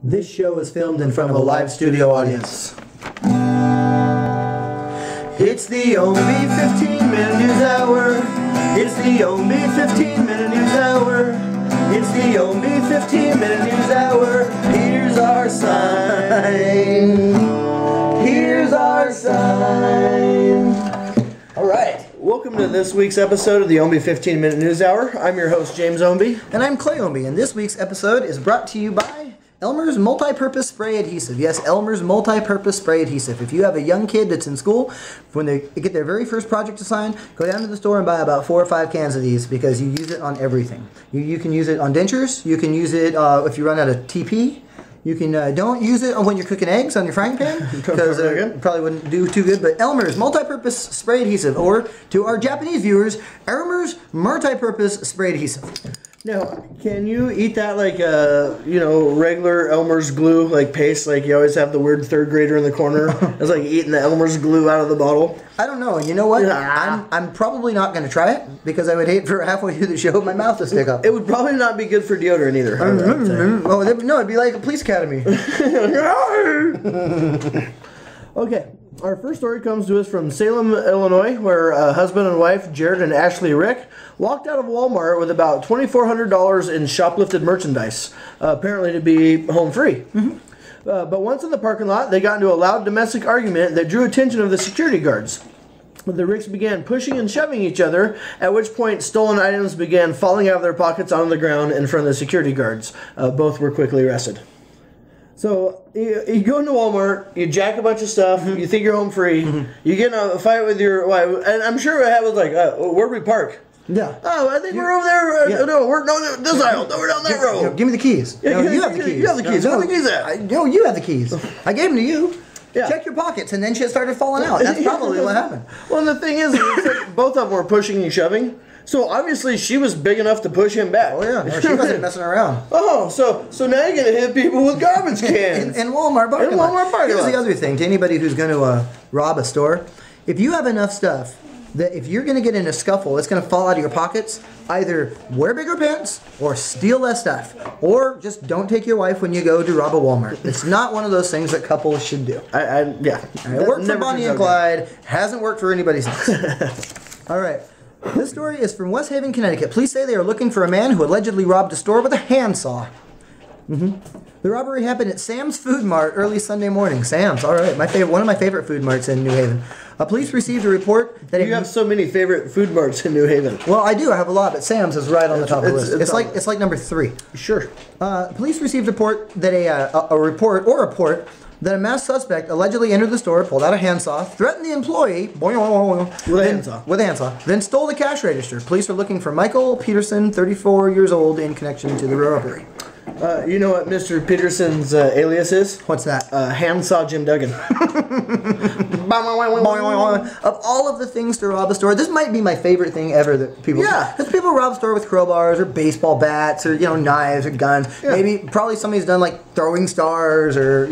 This show is filmed in front of a live studio audience. It's the Ownbey 15-minute news hour. It's the Ownbey 15-minute news hour. It's the Ownbey 15-minute news hour. Here's our sign. Here's our sign. All right. Welcome to this week's episode of the Ownbey 15-minute news hour. I'm your host, James Ownbey. And I'm Clay Ownbey, and this week's episode is brought to you by Elmer's Multi-Purpose Spray Adhesive. Yes, Elmer's Multi-Purpose Spray Adhesive. If you have a young kid that's in school, when they get their very first project assigned, go down to the store and buy about 4 or 5 cans of these because you use it on everything. You can use it on dentures. You can use it if you run out of TP. You can don't use it when you're cooking eggs on your frying pan because it probably wouldn't do too good. But Elmer's Multi-Purpose Spray Adhesive, or to our Japanese viewers, Elmer's Multi-Purpose Spray Adhesive. Now, can you eat that like regular Elmer's glue, like paste, like you always have the weird third grader in the corner? It's like eating the Elmer's glue out of the bottle. I don't know. You know what? I'm probably not going to try it because I would hate for halfway through the show my mouth to stick up. It would probably not be good for deodorant either. Oh, no, it'd be like a police academy. Okay. Our first story comes to us from Salem, Illinois, where a husband and wife, Jared and Ashley Rick, walked out of Walmart with about $2,400 in shoplifted merchandise, apparently to be home free. Mm-hmm. But once in the parking lot, they got into a loud domestic argument that drew attention of the security guards. The Ricks began pushing and shoving each other, at which point stolen items began falling out of their pockets onto the ground in front of the security guards. Both were quickly arrested. So, you go into Walmart, you jack a bunch of stuff, you think you're home free, you get in a fight with your wife, and I'm sure what happens like, where'd we park? Yeah. Oh, I think we're over there. No, we're this aisle. No, we're down that road. Give me the keys. Yeah, no, you have the keys. You have the keys. Where are the keys at? No, you have the keys. I gave them to you. Yeah. Check your pockets, and then shit started falling out. That's probably what happened. Well, and the thing is, both of them were pushing and shoving. So obviously she was big enough to push him back. Oh yeah, no, she wasn't messing around. Oh, so now you're gonna hit people with garbage cans in Walmart parking lot. Here's the other thing to anybody who's going to rob a store: if you have enough stuff that if you're going to get in a scuffle, it's going to fall out of your pockets. Either wear bigger pants or steal less stuff, or just don't take your wife when you go to rob a Walmart. It's not one of those things that couples should do. Yeah. It worked for Bonnie and Clyde. Hasn't worked for anybody else. All right. This story is from West Haven, Connecticut. Police say they are looking for a man who allegedly robbed a store with a handsaw. The robbery happened at Sam's Food Mart early Sunday morning. Sam's, all right, one of my favorite food marts in New Haven. Police received a report that you have so many favorite food marts in New Haven. Well, I do. I have a lot, but Sam's is right on the top of the list. It's like number 3. Sure. Police received a report that a report that a masked suspect allegedly entered the store, pulled out a handsaw, threatened the employee with a handsaw, then stole the cash register. Police are looking for Michael Peterson, 34 years old, in connection to the robbery. You know what Mr. Peterson's alias is? What's that? Hand Saw Jim Duggan. Of all of the things to rob a store, this might be my favorite thing ever that people do. Because people rob a store with crowbars or baseball bats or knives or guns. Yeah. Probably somebody's done like throwing stars or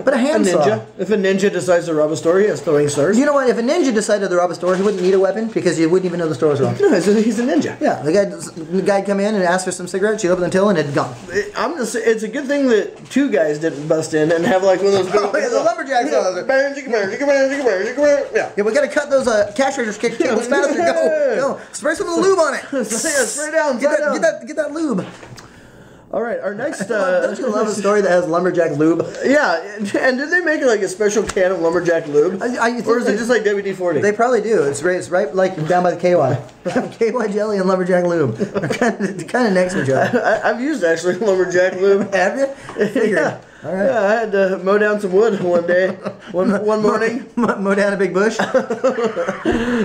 but a handsaw. Ninja. If a ninja decides to rob a store, he has throwing stars. You know what? If a ninja decided to rob a store, he wouldn't need a weapon because you wouldn't even know the store was robbed. No, he's a ninja. Yeah, the guy'd come in and ask for some cigarettes. She'd open the till and it'd gone. It's a good thing that 2 guys didn't bust in and have like one of those. The lumberjacks. Yeah, we gotta cut those cash registers cables faster. Go, spray some of the lube on it. Spray down. Get that lube. All right, our next. Don't you love a story that has Lumberjack Lube? Yeah, and did they make like a special can of Lumberjack Lube, or is it just like WD-40? They probably do. It's right like down by the KY. KY jelly and Lumberjack Lube. They're kind of next to each other. I've used actually Lumberjack Lube. Have you? Yeah. All right. Yeah, I had to mow down some wood one day, one morning. Mow down a big bush.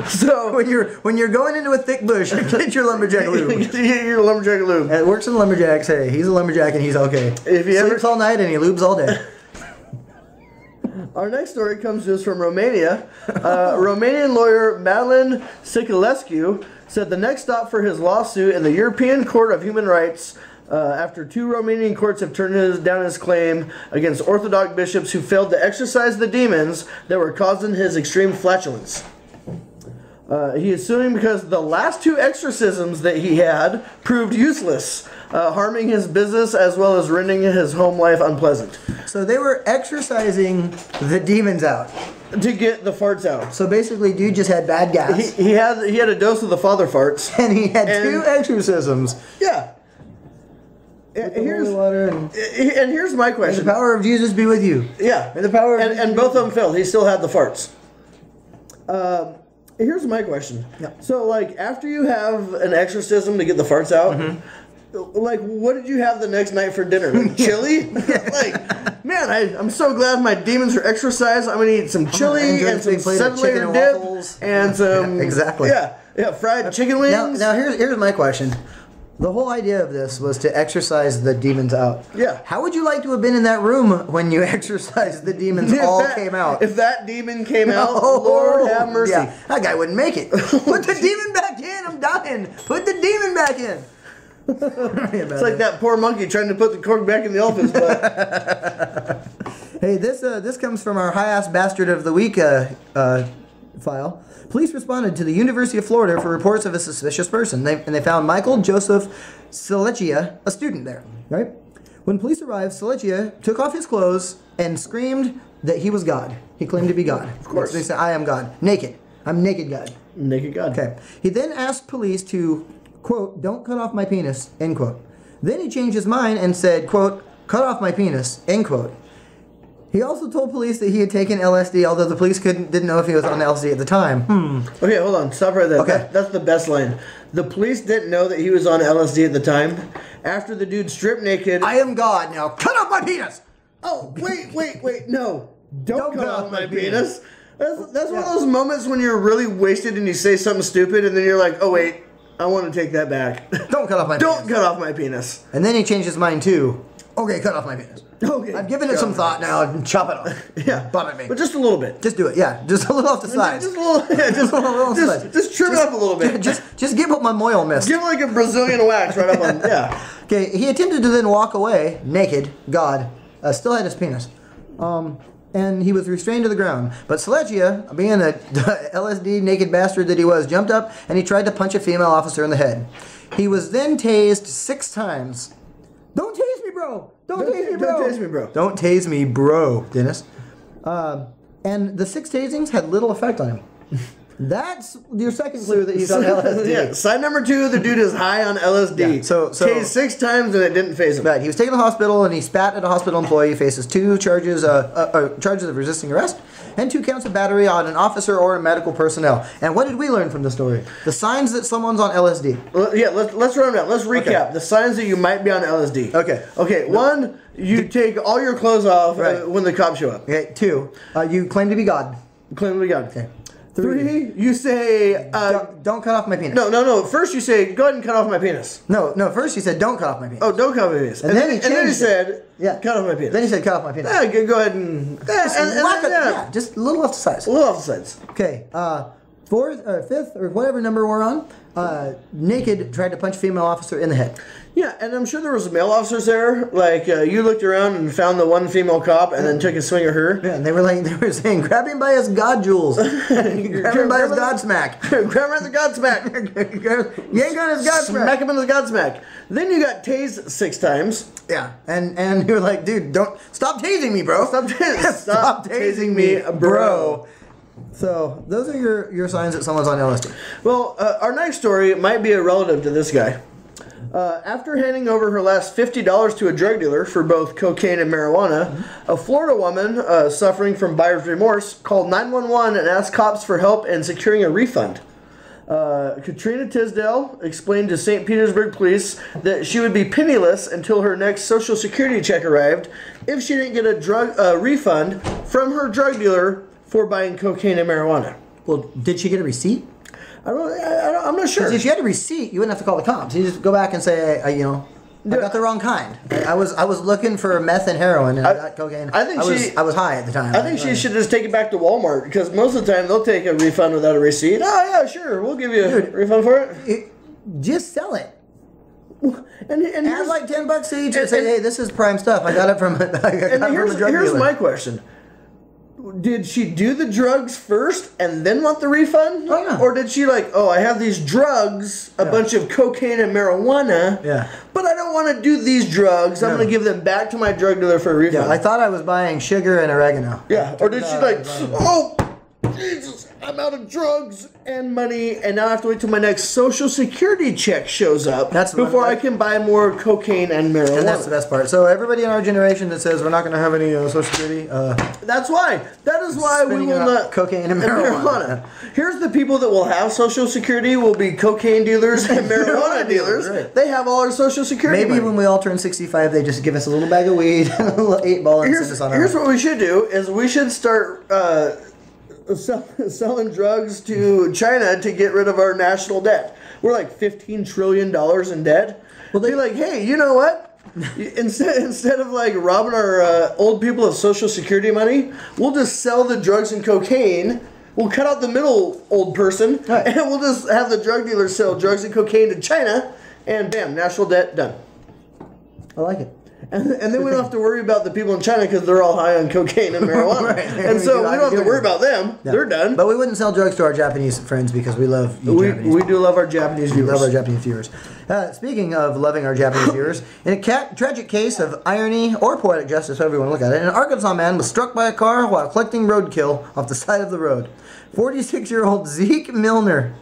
So when you're going into a thick bush, get your Lumberjack Lube. Get your Lumberjack Lube. It works in lumberjacks. Hey, he's a lumberjack and he's okay. If he sleeps all night and he lubes all day. Our next story comes to us from Romania. Romanian lawyer Madeleine Siculescu said the next stop for his lawsuit in the European Court of Human Rights after 2 Romanian courts have turned down his claim against Orthodox bishops who failed to exorcise the demons that were causing his extreme flatulence. He is suing because the last 2 exorcisms that he had proved useless. harming his business as well as rendering his home life unpleasant. So they were exorcising the demons out. To get the farts out. So basically, dude just had bad gas. He had a dose of the father farts. And he had 2 exorcisms. Yeah. Here's water and here's my question. May the power of Jesus be with you. Yeah. May the power of and both of them failed. He still had the farts. Here's my question. Yeah. So, like, after you have an exorcism to get the farts out, like, what did you have the next night for dinner? Like, chili? Like, man, I'm so glad my demons are exorcised. I'm gonna eat some chili and some 7-layer dip and some exactly. Yeah, fried chicken wings. Now here's my question. The whole idea of this was to exorcise the demons out. Yeah. How would you like to have been in that room when you exorcised the demons came out? If that demon came out, Lord have mercy. Yeah, that guy wouldn't make it. Put the demon back in. I'm dying. Put the demon back in. It's like that poor monkey trying to put the cork back in the elephant's butt. Hey, this comes from our high-ass bastard of the week file. Police responded to the University of Florida for reports of a suspicious person. They found Michael Joseph Sileccia, a student there. Right? When police arrived, Sileccia took off his clothes and screamed that he was God. He claimed to be God. Of course. They said, I am God. Naked. I'm naked God. Naked God. Okay. He then asked police to, quote, don't cut off my penis, end quote. Then he changed his mind and said, quote, cut off my penis, end quote. He also told police that he had taken LSD, although the police didn't know if he was on LSD at the time. Okay, hold on. Stop right there. Okay. That's the best line. The police didn't know that he was on LSD at the time. After the dude stripped naked... I am God. Now cut off my penis! Oh, wait. No. Don't cut off my penis. That's one of those moments when you're really wasted and you say something stupid and then you're like, oh, wait, I want to take that back. Don't cut off my penis. Don't cut off my penis. And then he changed his mind too. Okay, cut off my penis. Okay. I've given it some thought now. Chop it off. Yeah. Bum at me. But just a little bit. Just do it. Yeah. Just a little off the side. Just a little. Yeah, just trim it up a little bit. Just get what my moil missed. Give it like a Brazilian wax right up on. Yeah. Okay. He attempted to then walk away naked. God still had his penis. And he was restrained to the ground. But Sileccia, being the LSD naked bastard that he was, jumped up and he tried to punch a female officer in the head. He was then tased 6 times. Don't tase me, bro! Don't tase me, bro! Don't tase me, bro. Don't tase me, bro, Dennis. And the 6 tasings had little effect on him. That's your second clue that he's on LSD. Yeah, sign number 2, the dude is high on LSD. Yeah, so tased 6 times and it didn't phase him. Right, he was taken to the hospital and he spat at a hospital employee. He faces 2 charges of resisting arrest and 2 counts of battery on an officer or a medical personnel. And what did we learn from the story? The signs that someone's on LSD. Well, yeah, let's run down. Let's recap. Okay. The signs that you might be on LSD. Okay. Okay, 1, you take all your clothes off when the cops show up. Okay, 2, you claim to be God. Claim to be God. Okay. 3, you say... don't cut off my penis. No. First you say, go ahead and cut off my penis. No. First you said, don't cut off my penis. Oh, don't cut off my penis. And then he said, cut off my penis. Then he said, cut off my penis. Yeah, go ahead and... Just a little off the sides. A little off the sides. Okay. 4th or 5th or whatever number we're on, naked tried to punch a female officer in the head. Yeah, and I'm sure there was male officers there. Like, you looked around and found the one femeel cop and then took a swing at her. Yeah, and they were saying, grab him by his God jewels. Grab him by his God smack. Grab him by the God smack. Yank on his God smack. Smack him in his God smack. Then you got tased 6 times. Yeah, and you were like, dude, stop tasing me, bro. Stop tasing me, bro. So, those are your signs that someone's on LSD. Well, our next story might be a relative to this guy. After handing over her last $50 to a drug dealer for both cocaine and marijuana, a Florida woman suffering from buyer's remorse called 911 and asked cops for help in securing a refund. Katrina Tisdale explained to St. Petersburg police that she would be penniless until her next Social Security check arrived if she didn't get a refund from her drug dealer for buying cocaine and marijuana. Well, did she get a receipt? I'm not sure. Because if you had a receipt, you wouldn't have to call the cops. You just go back and say, I got the wrong kind. I was looking for meth and heroin, and I got cocaine. I was high at the time. I think she should just take it back to Walmart, because most of the time they'll take a refund without a receipt. Oh yeah, sure, we'll give you a refund for it. Just sell it. And add like $10 each and say, hey, this is prime stuff. I got it from a drug dealer. Here's my question. did she do the drugs first and then want the refund? Oh, yeah. Or did she I have these drugs, a bunch of cocaine and marijuana, but I don't want to do these drugs. I'm going to give them back to my drug dealer for a refund. Yeah, I thought I was buying sugar and oregano. Yeah, or did she oh, Jesus, I'm out of drugs and money, and now I have to wait till my next Social Security check shows up before I can buy more cocaine and marijuana. And that's the best part. So everybody in our generation that says we're not going to have any Social Security, that's why. That is why we will not cocaine and marijuana. Here's the people that will have Social Security will be cocaine dealers and marijuana dealers. Right. They have all our Social Security. Maybe when we all turn 65, they just give us a little bag of weed, and a little 8-ball, and send us on our Here's what we should do: is we should start selling drugs to China to get rid of our national debt. We're like $15 trillion in debt. Well, they're like, hey, you know what? instead of robbing our old people of Social Security money, we'll just sell the drugs and cocaine. We'll cut out the middle old person, and we'll just have the drug dealers sell drugs and cocaine to China, and bam, national debt done. I like it. And then we don't have to worry about the people in China because they're all high on cocaine and marijuana. Right. And so we don't have to worry about them. Yeah. They're done. But we wouldn't sell drugs to our Japanese friends because we love Japanese. We do love our Japanese viewers. We love our Japanese viewers. Speaking of loving our Japanese viewers, in a tragic case of irony or poetic justice, however you want to look at it, an Arkansas man was struck by a car while collecting roadkill off the side of the road. 46-year-old Zeke Milner.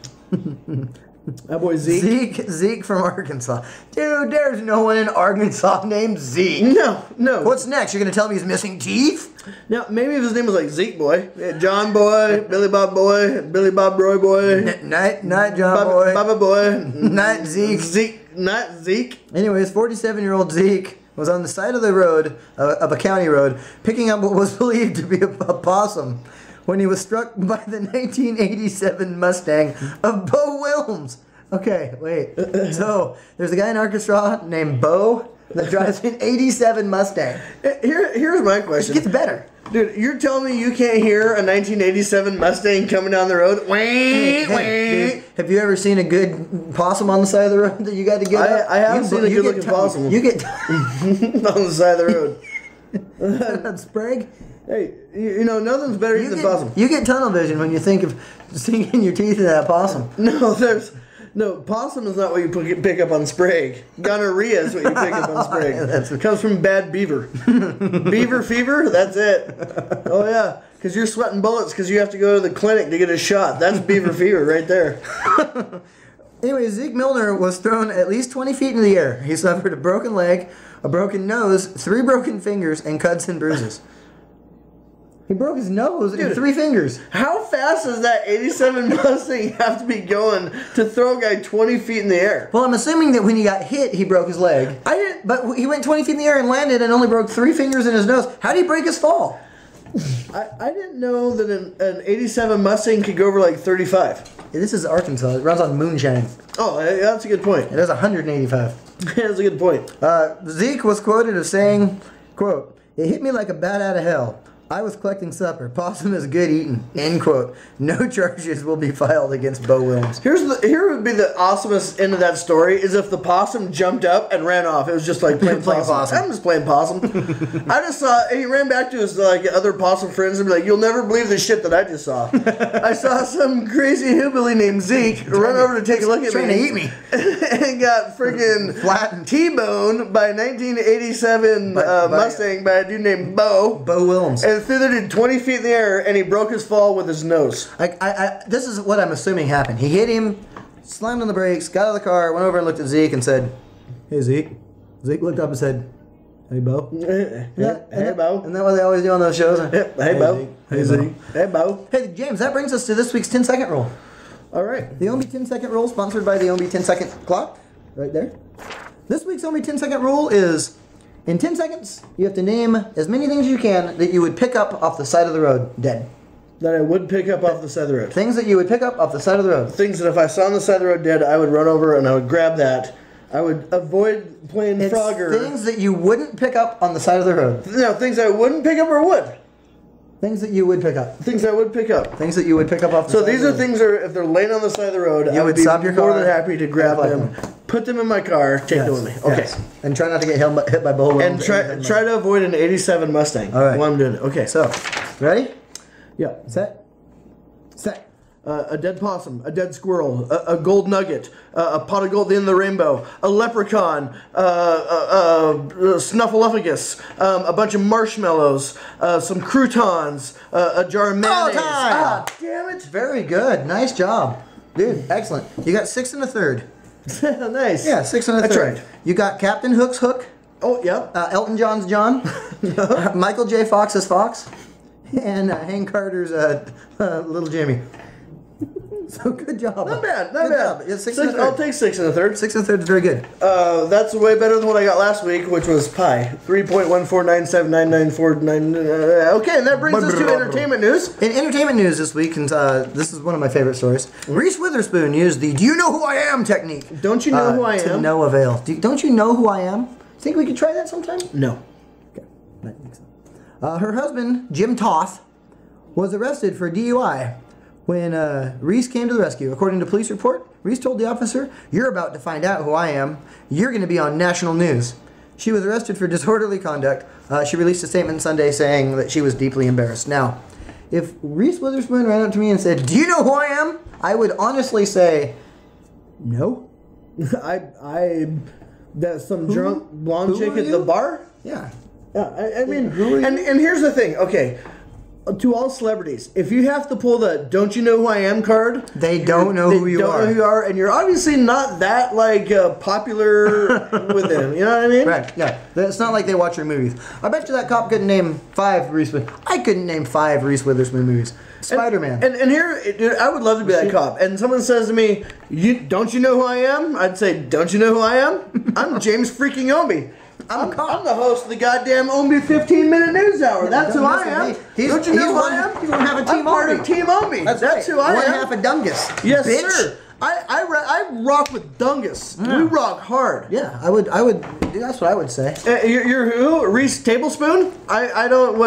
That boy Zeke. Zeke from Arkansas. Dude, there's no one in Arkansas named Zeke. No. What's next? You're going to tell me he's missing teeth? Now, maybe if his name was Zeke Boy. John Boy, Billy Bob Boy, Billy Bob Roy Boy. Night John Boy. Baba Boy. Night Zeke. Not Zeke. Anyways, 47-year-old Zeke was on the side of the road, of a county road, picking up what was believed to be a possum, when he was struck by the 1987 Mustang of Bo Wilms. Okay, wait. So, there's a guy in Arkansas named Bo that drives an 87 Mustang. Here's my question. It gets better. Dude, you're telling me you can't hear a 1987 Mustang coming down the road? Dude, have you ever seen a good possum on the side of the road that you got to get up? I have seen a good-looking possum. You get on the side of the road. That's Sprague. Hey, nothing's better than possum. You get tunnel vision when you think of sinking your teeth in that possum. No, possum is not what you pick up on Sprague. Gonorrhea is what you pick up on Sprague. It comes from bad beaver. Beaver fever, that's it. Oh, yeah, because you're sweating bullets because you have to go to the clinic to get a shot. That's beaver fever right there. Anyway, Zeke Milner was thrown at least 20 feet into the air. He suffered a broken leg, a broken nose, 3 broken fingers, and cuts and bruises. He broke his nose and 3 fingers. How fast does that 87 Mustang have to be going to throw a guy 20 feet in the air? Well, I'm assuming that when he got hit, he broke his leg. But he went 20 feet in the air and landed and only broke 3 fingers in his nose. How did he break his fall? I didn't know that an 87 Mustang could go over 35. This is Arkansas. It runs on moonshine. Oh, that's a good point. It has 185. That's a good point. Zeke was quoted as saying, quote, "It hit me like a bat out of hell. I was collecting supper. Possum is good eating." End quote. No charges will be filed against Bo Wilms. Here would be the awesomest end of that story is if the possum jumped up and ran off. It was just like playing possum. I'm just playing possum. I just saw he ran back to his other possum friends and be like, "You'll never believe the shit that I just saw. I saw some crazy hillbilly named Zeke run over to take a look at me, trying to eat me, and got freaking flattened, T-boned by a 1987 Mustang by a dude named Bo Wilms." And threw the dude 20 feet in the air, and he broke his fall with his nose. This is what I'm assuming happened. He hit him, slammed on the brakes, got out of the car, went over and looked at Zeke and said, "Hey, Zeke." Zeke looked up and said, "Hey, Bo." Hey, Bo. Isn't that what they always do on those shows? Hey, Bo. Hey, Zeke. Hey, Bo. Hey, James, that brings us to this week's 10-second rule. All right. The Ownbey 10-second rule, sponsored by the Ownbey 10-second clock, right there. This week's Ownbey 10-second rule is, in 10 seconds, you have to name as many things as you can that you would pick up off the side of the road dead. That I would pick up off the side of the road. Things that you would pick up off the side of the road. Things that if I saw on the side of the road dead, I would run over and I would grab that. I would avoid playing Frogger. Things that you wouldn't pick up on the side of the road. No, things I wouldn't pick up or would. Things that you would pick up. Things I would pick up. Things that you would pick up off the side of the road. So these are things that if they're laying on the side of the road, I would be stop your car, more than happy to grab them, put them in my car, take them with me. Okay. Yes. And try not to get hit by Bo Wilms. And try to avoid an 87 Mustang. All right. While I'm doing it. Okay. So, ready? Yeah. Set. A dead possum, a dead squirrel, a gold nugget, a pot of gold at the end of the rainbow, a leprechaun, snuffleupagus, a bunch of marshmallows, some croutons, a jar of mayonnaise. Time! Damn it! Very good. Nice job. Dude, excellent. You got 6 1/3. Nice. Yeah, 6 1/3. That's right. You got Captain Hook's Hook. Oh, yep. Elton John's John. Michael J. Fox's Fox. And Hank Carter's Little Jimmy. So good job. Not bad. Good job. Yeah, 6 1/3. I'll take 6 1/3. 6 1/3 is very good. That's way better than what I got last week, which was pi. 3.1497994. Okay, and that brings us to entertainment news. In entertainment news this week, and this is one of my favorite stories, Reese Witherspoon used the "Do you know who I am" technique. Don't you know who I am? To no avail. Don't you know who I am? Think we could try that sometime? No. Okay. That makes sense. Her husband, Jim Toth, was arrested for DUI when Reese came to the rescue. According to police report, Reese told the officer, "You're about to find out who I am. You're going to be on national news." She was arrested for disorderly conduct. She released a statement Sunday saying that she was deeply embarrassed. Now, if Reese Witherspoon ran up to me and said, "Do you know who I am?" I would honestly say, no. That's some drunk blonde chick at the bar? Yeah. Yeah, I mean, and here's the thing, okay, to all celebrities, if you have to pull the "Don't you know who I am" card, they don't know who you are, and you're obviously not that popular with them. You know what I mean? Right. Yeah. It's not like they watch your movies. I bet you that cop couldn't name 5 Reese Witherspoon. I couldn't name 5 Reese Witherspoon movies. Spider-Man. And here, dude, I would love to be that cop. And someone says to me, "Don't you know who I am?" I'd say, "Don't you know who I am? I'm James freaking Ownbey. I'm the host of the goddamn Ownbey 15-minute news hour. That's who I am. Don't you know who I am? He's one half of Team I'm part of Team Ownbey. That's who I am. One half of Dungus. Yes, bitch. sir. I rock with Dungus. Yeah. We rock hard. Yeah, I would. That's what I would say. You're who? Reese Tablespoon? I don't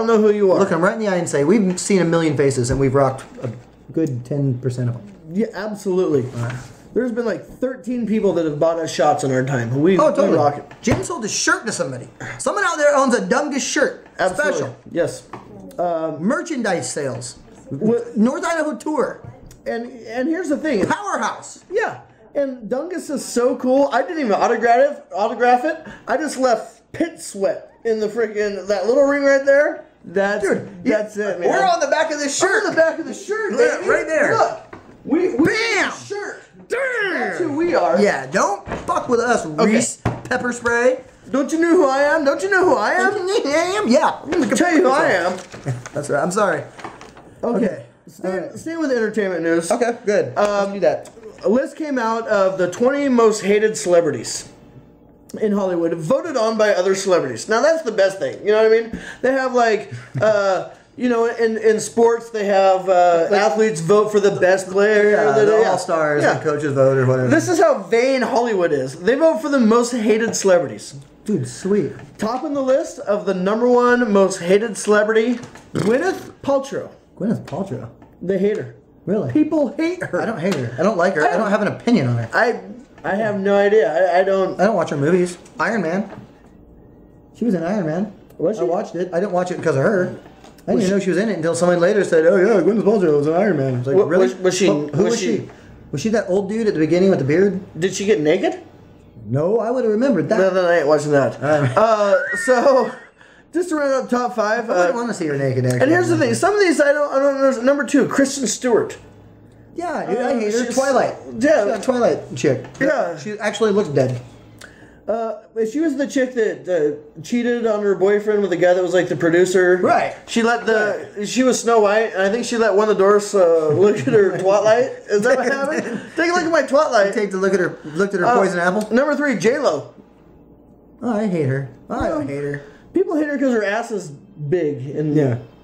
know who you are. Look him right in the eye and say, we've seen a million faces and we've rocked a good 10% of them. Yeah, absolutely. There's been like 13 people that have bought us shots in our time. We totally. rock it. Jim sold his shirt to somebody. Someone out there owns a Dungus shirt. Absolutely. Special. Yes. Merchandise sales. North Idaho tour. And here's the thing. Powerhouse. Yeah. And Dungus is so cool. I didn't even autograph it. I just left pit sweat in the freaking that little ring right there. That's it, man. We're on the back of this shirt. On the back of the shirt, baby. Right there. Look. We Bam! Shirt. Damn. That's who we are. Yeah, don't fuck with us, Reese Pepper Spray. Don't you know who I am? Don't you know who I am? Yeah. I'm going to tell you who I am. That's right. I'm sorry. Okay. Stay with entertainment news. Okay, good. Let's do that. A list came out of the 20 most hated celebrities in Hollywood, voted on by other celebrities. Now, that's the best thing. You know what I mean? They have, in sports, they have athletes vote for the best player. Yeah, the all-stars and coaches vote or whatever. This is how vain Hollywood is. They vote for the most hated celebrities. Dude, sweet. Top on the list of the #1 most hated celebrity, Gwyneth Paltrow. Gwyneth Paltrow? They hate her. Really? People hate her. I don't hate her. I don't like her. I don't have an opinion on her. I have no idea. I don't watch her movies. Iron Man. She was in Iron Man. Was she? I watched it. I didn't watch it because of her. I didn't even know she was in it until someone later said, "Oh yeah, Gwyneth Paltrow was in Iron Man." I was like, really? Was she? Who was she? Was she that old dude at the beginning with the beard? Did she get naked? No, I would have remembered that. No, I ain't watching that. So, just to round up top 5. I wouldn't want to see her naked. Actually. And here's the thing: some of these I don't know. #2, Kristen Stewart. Yeah, dude, I hate her. Twilight. Yeah, she's a Twilight chick. Yeah, she actually looks dead. She was the chick that cheated on her boyfriend with the guy that was like the producer. Right. She let she was Snow White, and I think she let one of the dwarfs look at her twatlight. Is that what happened? Take a look at my twatlight. Take a look at her poison apple. #3, J-Lo. Oh, I hate her. I don't hate her. People hate her because her ass is big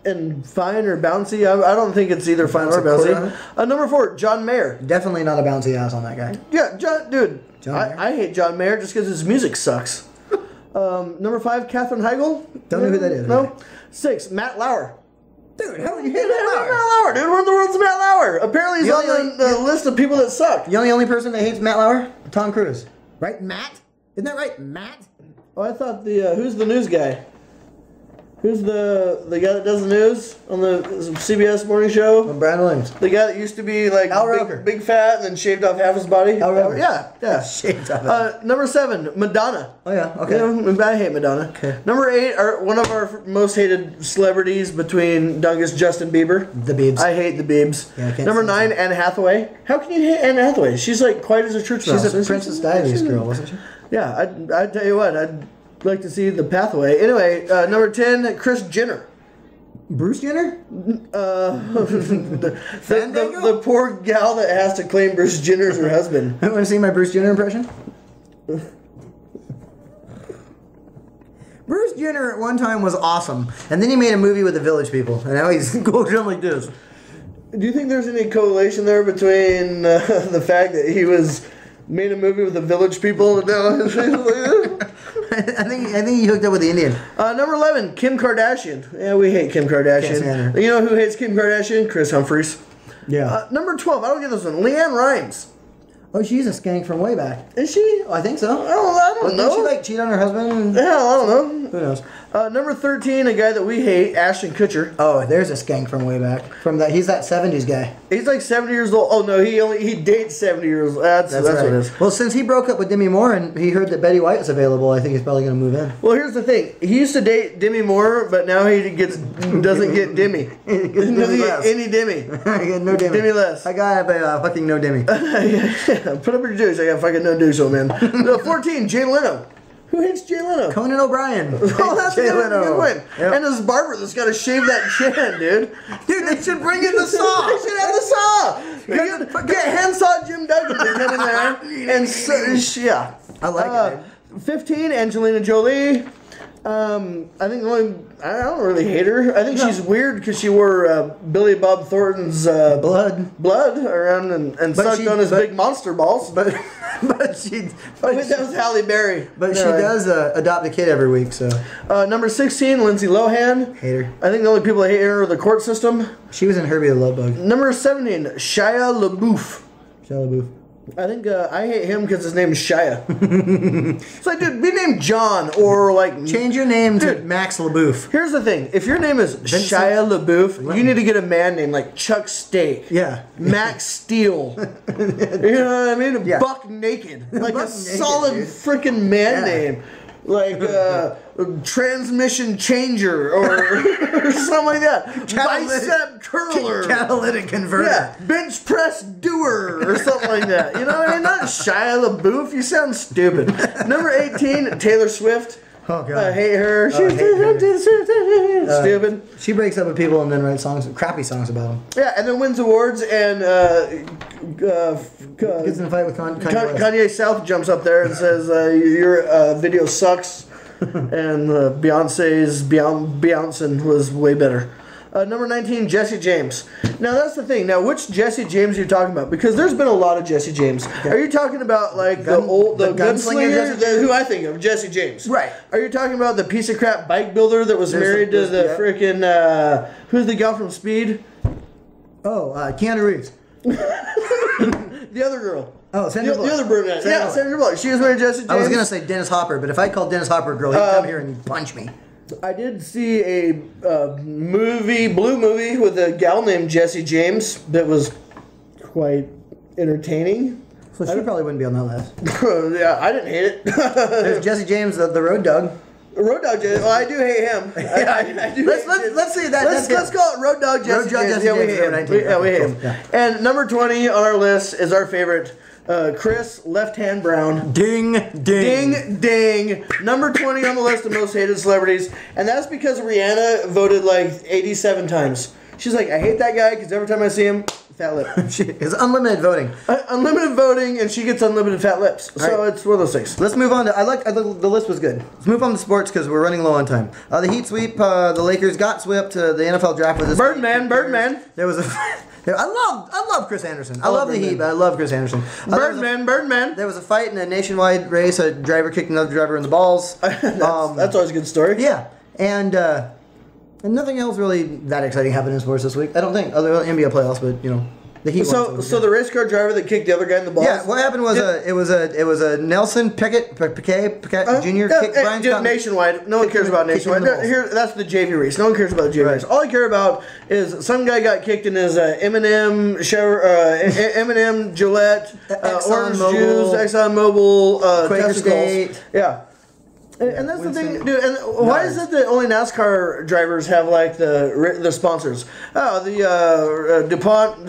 and fine or bouncy. I don't think it's either fine or bouncy. #4, John Mayer. Definitely not a bouncy ass on that guy. Yeah, John I hate John Mayer just because his music sucks. #5, Katherine Heigl. Don't know who that is. No. 6, Matt Lauer. Dude, how would you hate Matt Lauer? Matt Lauer, dude. We're in the world's Matt Lauer. Apparently he's on the list of people that suck. The only person that hates Matt Lauer? Tom Cruise. Right, Matt? Isn't that right, Matt? Oh, I thought who's the news guy? Who's the guy that does the news on the CBS morning show? Brad Williams. The guy that used to be like Al Roker. big fat and then shaved off half his body? Al Roker. Yeah. Shaved off. Number 7, Madonna. Oh, yeah, okay. You know, I hate Madonna. Okay. Number 8, one of our most hated celebrities between Dungus, Justin Bieber. The Biebs. I hate the Biebs. Yeah, I can't Number 9, that. Anne Hathaway. How can you hate Anne Hathaway? She's like quiet as a church mouse. She's a Princess Diaries girl, wasn't she? Yeah, I'd tell you what, I'd like to see the pathway. Anyway, number 10, Kris Jenner. Bruce Jenner? The poor gal that has to claim Bruce Jenner as her husband. I want to see my Bruce Jenner impression. Bruce Jenner at one time was awesome, and then he made a movie with the Village People, and now he's going on like this. Do you think there's any correlation there between the fact that he made a movie with the Village People and now I think he hooked up with the Indian. Number 11, Kim Kardashian. Yeah, we hate Kim Kardashian. Can't stand her. You know who hates Kim Kardashian? Chris Humphries. Yeah. Number 12, I don't get this one. Leanne Rimes. Oh, she's a skank from way back. Is she? Oh, I think so. I don't know. Didn't she like cheat on her husband? Hell, I don't know. Who knows? Number 13, a guy that we hate, Ashton Kutcher. Oh, there's a skank from way back. He's that 70s guy. He's like 70 years old. Oh no, he dates 70 years old. That's right. what it is. Well, since he broke up with Demi Moore and he heard that Betty White was available, I think he's probably going to move in. Well, here's the thing. He used to date Demi Moore, but now he doesn't get Demi. He doesn't get any Demi. No Demi. Demi less. I got fucking no Demi. Put up your juice. I got fucking no do so, man. 14, Jay Leno. Who hates Jay Leno? Conan O'Brien. Oh, that's Jay a Leno. good one. Yep. And his barber that's got to shave that chin, dude. Dude, they should bring in the saw. They should have the saw. Get Hand Saw Jim Duggan to come in there. And yeah. I like it. 15, Angelina Jolie. I think I don't really hate her. I think she's weird because she wore Billy Bob Thornton's blood around and sucked on his big monster balls. But that was Halle Berry. But she does adopt a kid every week, so. Number 16, Lindsay Lohan. Hate her. I think the only people that hate her are the court system. She was in Herbie the Love Bug. Number 17, Shia LaBeouf. Shia LaBeouf. I think I hate him because his name is Shia. It's like, dude, be named John or like... Change your name to Max LaBeouf. Here's the thing. If your name is Shia LaBeouf, you need to get a man name like Chuck Steak. Yeah. Max Steel. You know what I mean? Yeah. Buck Naked. Like Buck a Naked, solid dude. freaking man name. Like transmission changer or something like that. Bicep curler. Catalytic converter. Yeah, bench press doer or something like that. You know what I mean? Not Shia LaBeouf. You sound stupid. Number 18, Taylor Swift. Oh, God. I hate her. She's stupid. She breaks up with people and then writes crappy songs about them. Yeah, and then wins awards and Gets in a fight with Kanye West. Kanye South jumps up there and says, your video sucks. And Beyonce's Beyonce was way better. Number 19, Jesse James. Now that's the thing. Now which Jesse James are you talking about? Because there's been a lot of Jesse James. Okay. Are you talking about like the gunslinger, who I think of, Jesse James? Right. Are you talking about the piece of crap bike builder that was married to the freaking who's the gal from Speed? Oh, Keanu Reeves. The other girl. Oh, Sandra Bullock. The other brunette. Yeah, Sandra Bullock. She was married to Jesse James. I was gonna say Dennis Hopper, but if I called Dennis Hopper a girl, he'd come here and punch me. I did see a blue movie with a gal named Jesse James that was quite entertaining. So she probably wouldn't be on that list. Yeah, I didn't hate it. There's Jesse James, the Road Dog. Road Dog Jesse. Well, I do hate him. I do Let's say that. Let's call it Road Dog Jesse James. Yeah, we hate him. Yeah, we hate him. Yeah. And number 20 on our list is our favorite, Chris Left Hand Brown. Ding, ding. Ding, ding. Number 20 on the list of most hated celebrities. And that's because Rihanna voted like 87 times. She's like, I hate that guy because every time I see him, fat lip. It's unlimited voting. Unlimited voting, and she gets unlimited fat lips. So it's one of those things. Let's move on to. The list was good. Let's move on to sports because we're running low on time. The Heat sweep. The Lakers got swept. The NFL draft was this Birdman. There was a. I love Chris Anderson. I love the Heat, but I love Chris Anderson. Birdman. There was a fight in a nationwide race. A driver kicked another driver in the balls. That's always a good story. Yeah, and nothing else really that exciting happened in sports this week. I don't think, other than NBA playoffs, but you know. The heat So ones. the race car driver that kicked the other guy in the balls. Yeah, what happened was it was a Nelson Piquet Jr. kicked Brian Scott. Nationwide. No one cares about Nationwide. Here, that's the JV race. No one cares about the JV race. All I care about is some guy got kicked in his M&M Gillette, Orange Juice, ExxonMobil, Quaker testicles. State. Yeah. And that's the thing, dude. And why is it that only NASCAR drivers have like the sponsors? Oh, the DuPont,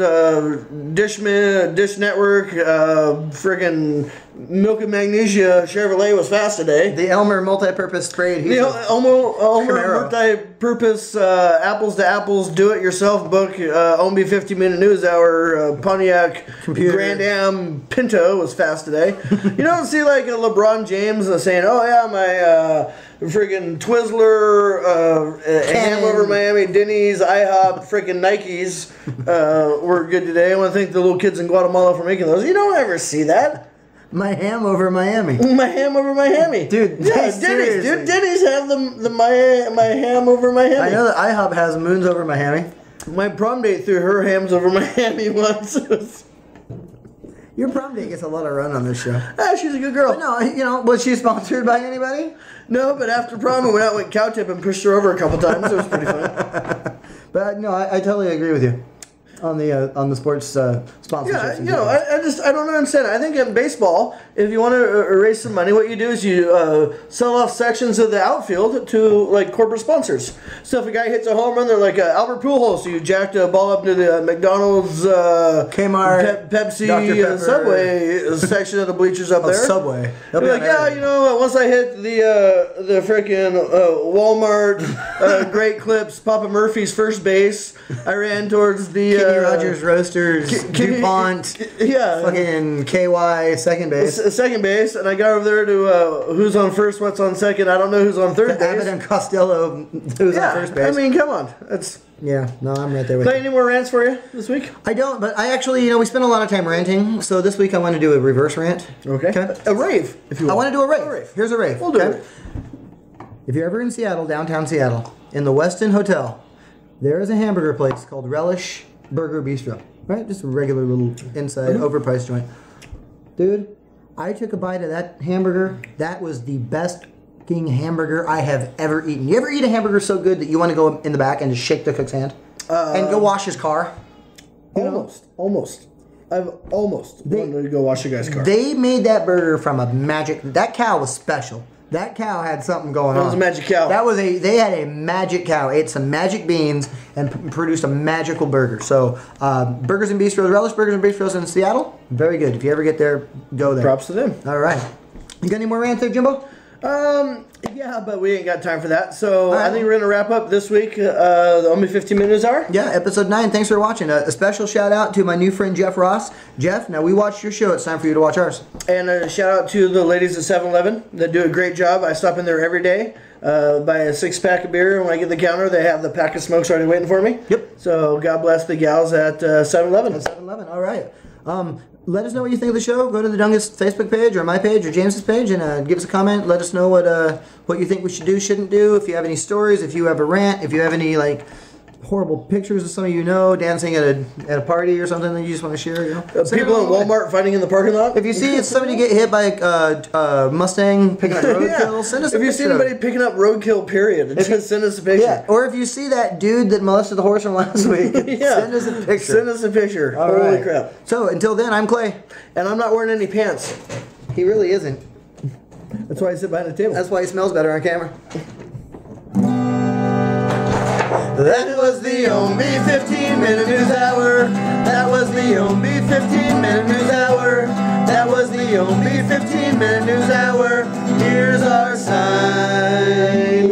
Dish Network, friggin' Milk and Magnesia Chevrolet was fast today. The Elmer multi-purpose spray adhesive. The Elmer multi-purpose apples to apples do-it-yourself book. Ownbey 50-minute news hour. Pontiac Computer. Grand Am Pinto was fast today. You don't see like a LeBron James saying, "Oh yeah, my friggin' Twizzler, Ham over Miami, Denny's, IHOP, friggin' Nikes were good today. I want to thank the little kids in Guatemala for making those." You don't ever see that. My ham over Miami. My ham over Miami. Dude, yeah, Denny's. Dude, Denny's have my ham over Miami. I know that IHOP has moons over Miami. My prom date threw her hams over Miami once. Your prom date gets a lot of run on this show. Ah, she's a good girl. But no, was she sponsored by anybody? No, but after prom, we went out with cow tip and pushed her over a couple times. It was pretty fun. But no, I totally agree with you on the sports sponsorships. Yeah, I don't understand. I think in baseball, if you want to raise some money, what you do is you sell off sections of the outfield to like corporate sponsors. So if a guy hits a home run, they're like Albert Pujols, so you jacked a ball up to the McDonald's, Kmart, Pepsi, Subway section of the bleachers up there. Subway. They'll be like, once I hit the frickin' Walmart Great Clips, Papa Murphy's first base, I ran towards the Rogers Roasters, DuPont, fucking KY second base, and I got over there to who's on first, what's on second. I don't know who's on third base. Abbott and Costello, who's on first base. I mean, come on, that's. Yeah, no, I'm right there with you. Any more rants for you this week? I don't, but I actually, we spent a lot of time ranting, so this week I want to do a reverse rant. Okay. A rave, if you will. I want to do a rave. Here's a rave. We'll do it. If you're ever in Seattle, downtown Seattle, in the Westin Hotel, there is a hamburger place called Relish Burger Bistro. Right? Just a regular little inside overpriced joint. Dude, I took a bite of that hamburger. That was the best hamburger I have ever eaten. You ever eat a hamburger so good that you want to go in the back and just shake the cook's hand? And go wash his car? Almost. I've almost wanted to go wash the guy's car. They made that burger from a magic... That cow was special. That cow had something going on. That was a magic cow. They had a magic cow. Ate some magic beans and produced a magical burger. So, Burgers and Bistros, Relish Burgers and Bistros in Seattle, very good. If you ever get there, go there. Props to them. All right. You got any more rants there, Jimbo? Yeah, but we ain't got time for that. So I think we're going to wrap up this week, the Ownbey 15-minute news hour. Yeah, episode 9. Thanks for watching. A special shout out to my new friend Jeff Ross. Jeff, now we watched your show. It's time for you to watch ours. And a shout out to the ladies at 7-Eleven that do a great job. I stop in there every day, buy a 6-pack of beer, and when I get to the counter, they have the pack of smokes already waiting for me. Yep. So God bless the gals at 7-Eleven. At 7-Eleven, all right. Let us know what you think of the show. Go to the Dungus Facebook page or my page or James's page and give us a comment. Let us know what you think we should do, shouldn't do. If you have any stories, if you have a rant, if you have any horrible pictures of some of dancing at a party or something that you just want to share. People in Walmart fighting in the parking lot. If you see somebody get hit by a Mustang picking up roadkill, send us a picture. If you see anybody picking up roadkill, period, just send us a picture. Yeah. Or if you see that dude that molested the horse from last week, send us a picture. Send us a picture. Holy crap. So until then, I'm Clay. And I'm not wearing any pants. He really isn't. That's why I sit behind the table. That's why he smells better on camera. That was the Ownbey 15-minute news hour. That was the Ownbey 15-minute news hour. That was the Ownbey 15-minute news hour. Here's our sign.